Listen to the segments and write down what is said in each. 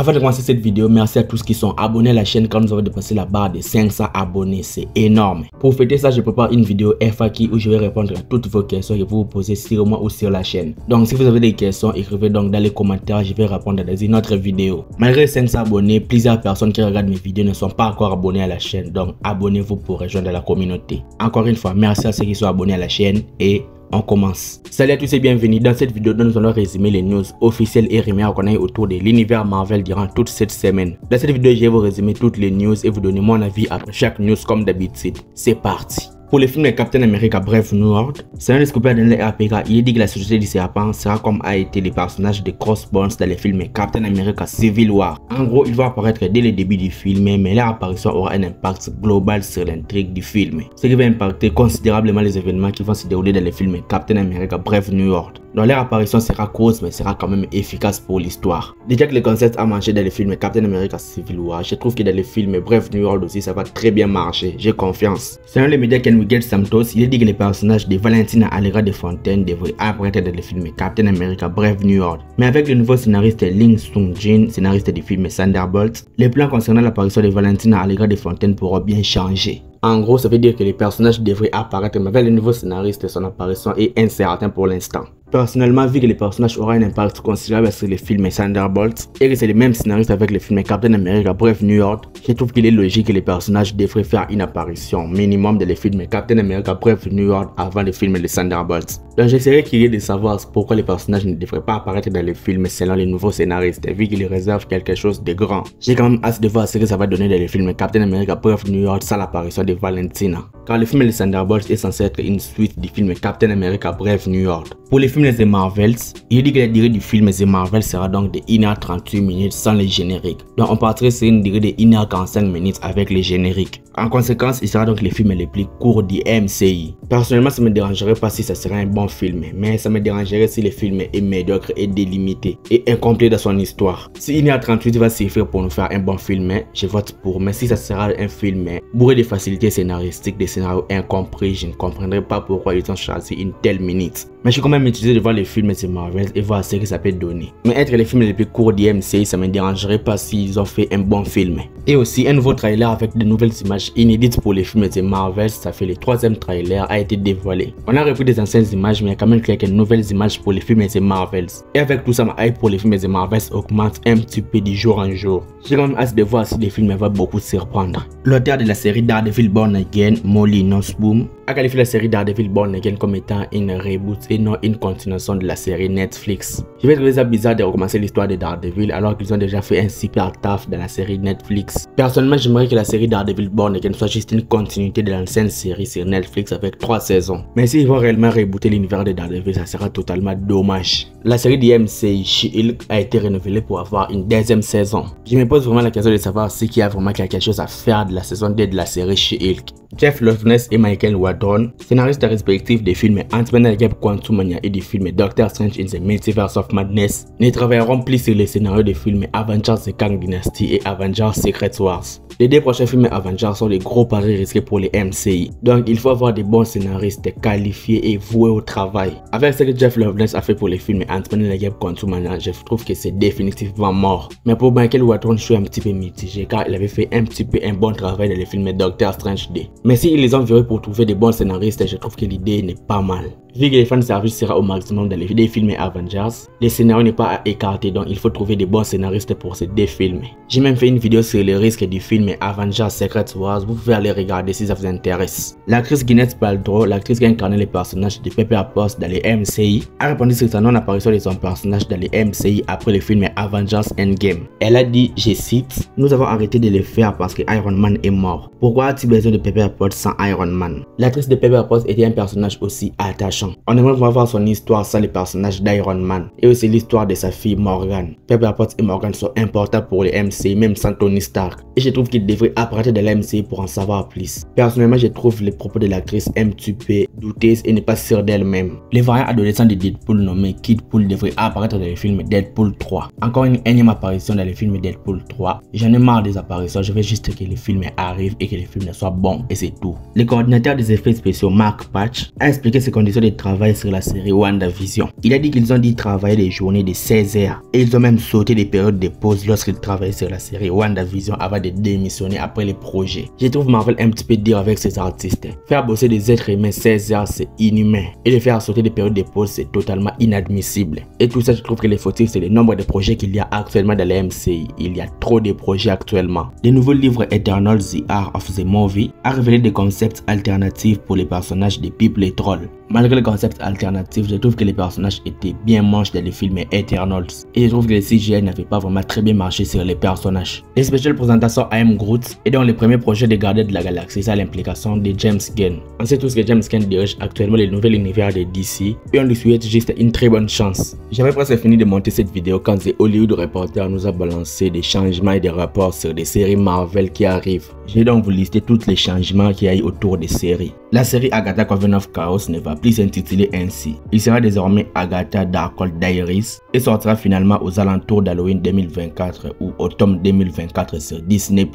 Avant de commencer cette vidéo, merci à tous qui sont abonnés à la chaîne quand nous avons dépassé la barre des 500 abonnés, c'est énorme. Pour fêter ça, je prépare une vidéo FAQ où je vais répondre à toutes vos questions que vous vous posez sur moi ou sur la chaîne. Donc si vous avez des questions, écrivez donc dans les commentaires, je vais répondre dans une autre vidéo. Malgré les 500 abonnés, plusieurs personnes qui regardent mes vidéos ne sont pas encore abonnées à la chaîne, donc abonnez-vous pour rejoindre la communauté. Encore une fois, merci à ceux qui sont abonnés à la chaîne et on commence. Salut à tous et bienvenue. Dans cette vidéo, nous allons résumer les news officielles et rumeurs qu'on a eu autour de l'univers Marvel durant toute cette semaine. Dans cette vidéo, je vais vous résumer toutes les news et vous donner mon avis après chaque news comme d'habitude. C'est parti. Pour le film de Captain America Brave New World, selon le scoopers de l'APK, il dit que la société du serpent sera comme a été les personnages de Crossbones dans les films Captain America Civil War. En gros, il va apparaître dès le début du film, mais leur apparition aura un impact global sur l'intrigue du film, ce qui va impacter considérablement les événements qui vont se dérouler dans les films Captain America Brave New World. Donc leur apparition sera courte mais sera quand même efficace pour l'histoire. Déjà que le concept a marché dans les films Captain America Civil War, je trouve que dans les films Brave New World aussi ça va très bien marcher, j'ai confiance. Selon les médias Miguel Santos, il dit que les personnages de Valentina Allegra de Fontaine devraient apparaître dans le film Captain America Brave New World. Mais avec le nouveau scénariste Ling Sung-jin, scénariste du film Thunderbolts, les plans concernant l'apparition de Valentina Allegra de Fontaine pourront bien changer. En gros, ça veut dire que les personnages devraient apparaître, mais avec le nouveau scénariste, son apparition est incertaine pour l'instant. Personnellement, vu que les personnages auront un impact considérable sur les films Thunderbolts et que c'est le même scénariste avec le film Captain America Brave New World, je trouve qu'il est logique que les personnages devraient faire une apparition minimum dans les films Captain America Brave New World avant le film Thunderbolts. Donc je serais curieux de savoir pourquoi les personnages ne devraient pas apparaître dans les films selon les nouveaux scénaristes, vu qu'ils réservent quelque chose de grand. J'ai quand même hâte de voir ce que ça va donner dans les films Captain America Brave New World sans l'apparition de Valentina. Car le film Thunderbolts est censé être une suite du film Captain America Brave New World. Pour les films The Marvels, il dit que la durée du film The Marvels sera donc de 1h38 minutes sans les génériques. Donc on partirait sur une durée de 1h45 minutes avec les génériques. En conséquence, il sera donc le film le plus court du MCI. Personnellement, ça me dérangerait pas si ça serait un bon film, mais ça me dérangerait si le film est médiocre et délimité et incomplet dans son histoire. Si 1h38 va suffire pour nous faire un bon film, je vote pour, mais si ça sera un film bourré de facilités scénaristiques, des scénarios incompris, je ne comprendrai pas pourquoi ils ont choisi une telle minute. Mais je suis quand même utilisé de voir les films de Marvel et voir ce que ça peut donner. Mais être les films les plus courts du MCI, ça me dérangerait pas s'ils ont fait un bon film. Et aussi un nouveau trailer avec de nouvelles images inédites pour les films de Marvel, ça fait le 3e trailer a été dévoilé. On a repris des anciennes images mais il y a quand même quelques nouvelles images pour les films de Marvel. Et avec tout ça, ma hype pour les films de Marvel augmente un petit peu de jour en jour. J'ai quand même hâte de voir si les films vont beaucoup surprendre. L'auteur de la série Daredevil Born Again, Molly Nussbaum, a qualifié la série Daredevil Born Again comme étant une reboot et non une continuation de la série Netflix. Je vais trouver ça bizarre de recommencer l'histoire de Daredevil alors qu'ils ont déjà fait un super taf dans la série Netflix. Personnellement, j'aimerais que la série Daredevil Born Again soit juste une continuité de l'ancienne série sur Netflix avec 3 saisons. Mais s'ils vont réellement rebooter l'univers de Daredevil, ça sera totalement dommage. La série du MCU She-Hulk a été renouvelée pour avoir une 2e saison. Je me pose vraiment la question de savoir si il y a vraiment quelque chose à faire de la saison 2 de la série She-Hulk. Jeff Loveness et Michael Waldron, scénaristes respectifs des films Ant-Man and the Wasp Quantumania et du film Doctor Strange in the Multiverse of Madness, ne travailleront plus sur les scénarios des films Avengers The Kang Dynasty et Avengers Secret Wars. Les 2 prochains films Avengers sont des gros paris risqués pour les MCI, donc il faut avoir des bons scénaristes qualifiés et voués au travail. Avec ce que Jeff Loveness a fait pour les films Ant-Man and the Wasp Quantumania, je trouve que c'est définitivement mort. Mais pour Michael Waldron, je suis un petit peu mitigé car il avait fait un petit peu un bon travail dans les films Doctor Strange 2. Mais s'ils les ont virés pour trouver des bons scénaristes, je trouve que l'idée n'est pas mal. Vu que les fan service sera au maximum dans les films Avengers, les scénarios n'est pas à écarter, donc il faut trouver des bons scénaristes pour ces 2 films. J'ai même fait une vidéo sur les risques du film Avengers Secret Wars, vous pouvez aller regarder si ça vous intéresse. L'actrice Gwyneth Paltrow, l'actrice qui incarnait les personnages de Pepper Potts dans les MCI, a répondu sur sa non-apparition de son personnage dans les MCI après le film Avengers Endgame. Elle a dit, je cite, « Nous avons arrêté de le faire parce que Iron Man est mort. Pourquoi a-t-il besoin de Pepper Potts sans Iron Man ?» L'actrice de Pepper Potts était un personnage aussi attachant. On aimerait voir son histoire sans les personnages d'Iron Man et aussi l'histoire de sa fille Morgan. Pepper Potts et Morgan sont importants pour les MCI même sans Tony Stark et je trouve qu'il devrait apparaître dans la MCI pour en savoir plus. Personnellement, je trouve les propos de l'actrice un petit peu douteuses et n'est pas sûre d'elle-même. Les variants adolescents de Deadpool nommés Kid Pool devraient apparaître dans le film Deadpool 3. Encore une énième apparition dans le film Deadpool 3. J'en ai marre des apparitions, je veux juste que le film arrive et que le film soit bon et c'est tout. Le coordinateur des effets spéciaux Mark Patch a expliqué ses conditions de de travail sur la série WandaVision. Il a dit qu'ils ont dit travailler des journées de 16 heures et ils ont même sauté des périodes de pause lorsqu'ils travaillaient sur la série WandaVision avant de démissionner après les projets. Je trouve Marvel un petit peu dur avec ces artistes. Faire bosser des êtres humains 16 heures c'est inhumain et de faire sauter des périodes de pause c'est totalement inadmissible. Et tout ça je trouve que les fautifs c'est le nombre de projets qu'il y a actuellement dans la MCU. Il y a trop de projets actuellement. Le nouveau livre Eternals The Art of the Movie a révélé des concepts alternatifs pour les personnages de People et Trolls. Malgré le concept alternatif, je trouve que les personnages étaient bien moches dans le film Eternals. Et je trouve que le CGI n'avait pas vraiment très bien marché sur les personnages. Les special présentations I Am Groot et dans les premiers projets des Gardiens de la Galaxie, ça a l'implication de James Gunn. On sait tous que James Gunn dirige actuellement le nouvel univers de DC et on lui souhaite juste une très bonne chance. J'avais presque fini de monter cette vidéo quand The Hollywood Reporter nous a balancé des changements et des rapports sur des séries Marvel qui arrivent. Je vais donc vous lister tous les changements qu'il y a eu autour des séries. La série Agatha Coven of Chaos ne va plus s'intituler ainsi. Il sera désormais Agatha Darkhold Diaries et sortira finalement aux alentours d'Halloween 2024 ou automne 2024 sur Disney+.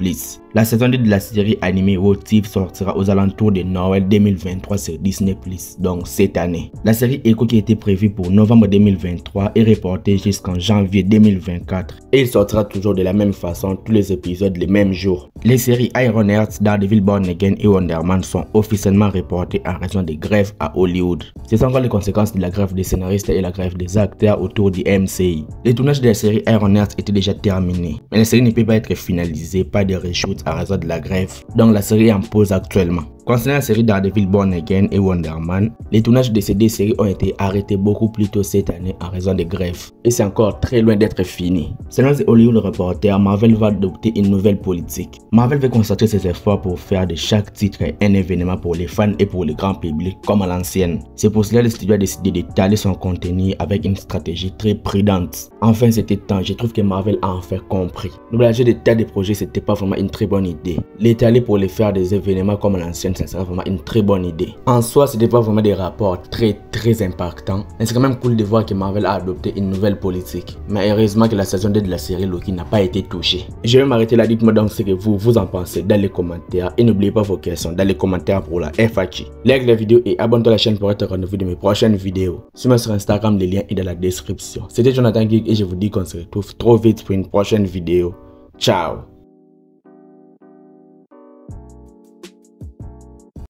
La saison 2 de la série animée What If sortira aux alentours de Noël 2023 sur Disney+, donc cette année. La série Echo qui était prévue pour novembre 2023 est reportée jusqu'en janvier 2024 et il sortira toujours de la même façon, tous les épisodes les mêmes jours. Les séries Ironheart, Daredevil Born Again et Wonder Man sont officiellement reportées en raison des grèves à Hollywood. Ce sont encore les conséquences de la grève des scénaristes et la grève des acteurs autour du MCU. Les tournages de la série Ironheart étaient déjà terminés, mais la série ne peut pas être finalisée par des reshoots à raison de la grève, donc la série est en pause actuellement. Concernant la série Daredevil Born Again et Wonder Man, les tournages de ces deux séries ont été arrêtés beaucoup plus tôt cette année en raison des grèves, et c'est encore très loin d'être fini. Selon The Hollywood Reporter, Marvel va adopter une nouvelle politique. Marvel veut concentrer ses efforts pour faire de chaque titre un événement pour les fans et pour le grand public comme à l'ancienne. C'est pour cela que le studio a décidé d'étaler son contenu avec une stratégie très prudente. Enfin c'était temps, je trouve que Marvel a enfin compris. Doublager des tas de projets c'était pas vraiment une très bonne idée. L'étaler pour les faire des événements comme à l'ancienne, ça serait vraiment une très bonne idée. En soi, c'était pas vraiment des rapports très impactants, mais c'est quand même cool de voir que Marvel a adopté une nouvelle politique. Mais heureusement que la saison 2 de la série Loki n'a pas été touchée. Je vais m'arrêter là, dites-moi donc ce que vous en pensez dans les commentaires et n'oubliez pas vos questions dans les commentaires pour la FAQ. Like la vidéo et abonne-toi à la chaîne pour être renouvelé de mes prochaines vidéos. Suis-moi sur Instagram, le lien est dans la description. C'était Jonathan Geek et je vous dis qu'on se retrouve trop vite pour une prochaine vidéo. Ciao.